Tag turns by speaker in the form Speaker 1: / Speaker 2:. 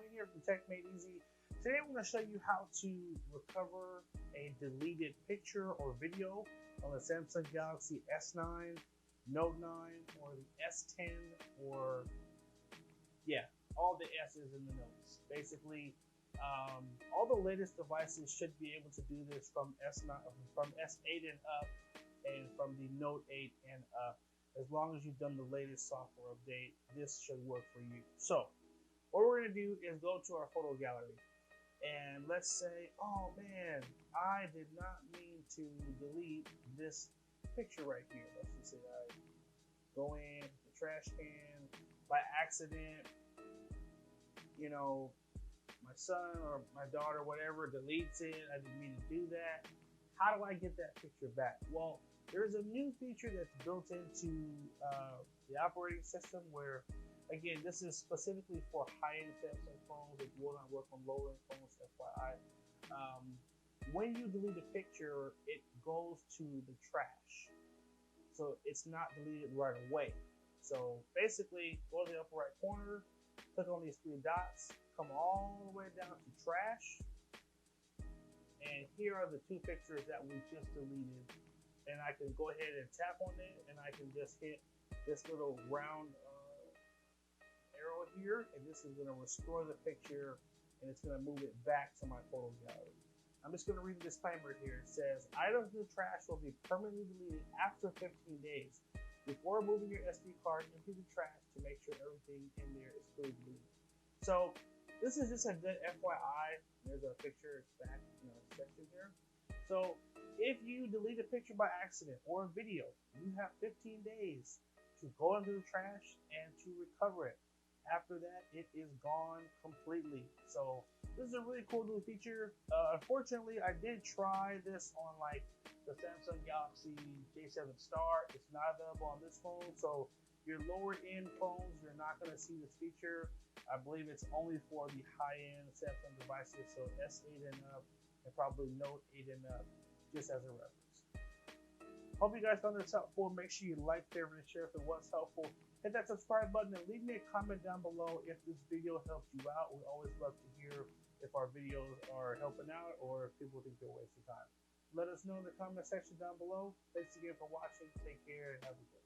Speaker 1: Wayne here from Tech Made Easy. Today I'm going to show you how to recover a deleted picture or video on the Samsung Galaxy S9, Note 9, or the S10, or all the S's in the notes. Basically, all the latest devices should be able to do this from S9, from S8 and up, and from the Note 8 and up. As long as you've done the latest software update, this should work for you. So what we're going to do is go to our photo gallery, and let's say, oh man, I did not mean to delete this picture right here. Let's just say I go in the trash can by accident, my son or my daughter, whatever, deletes it. I didn't mean to do that. How do I get that picture back? Well, there's a new feature that's built into the operating system where, again, this is specifically for high-end Samsung phones. It will not work on lower-end phones, FYI. When you delete a picture, it goes to the trash. So it's not deleted right away. So basically, go to the upper right corner, click on these three dots, come all the way down to trash. And here are the two pictures that we just deleted. And I can go ahead and tap on it, and I can just hit this little round arrow here, and this is going to restore the picture, and it's going to move it back to my photo gallery. I'm just going to read the disclaimer here. It says, items in the trash will be permanently deleted after 15 days. Before moving your SD card into the trash to make sure everything in there is fully deleted. So this is just a good FYI. There's a picture back section here. So if you delete a picture by accident or a video, you have 15 days to go into the trash and to recover it. After that, it is gone completely. So this is a really cool new feature. Unfortunately, I did try this on the Samsung Galaxy J7 Star. It's not available on this phone. So your lower end phones, you're not going to see this feature. I believe it's only for the high-end Samsung devices, so S8 and up, and probably Note 8 and up, just as a reference. Hope you guys found this helpful. Make sure you like, favorite, and share if it was helpful. Hit that subscribe button and leave me a comment down below if this video helped you out. We always love to hear if our videos are helping out or if people think they're wasting time. Let us know in the comment section down below. Thanks again for watching. Take care and have a good day.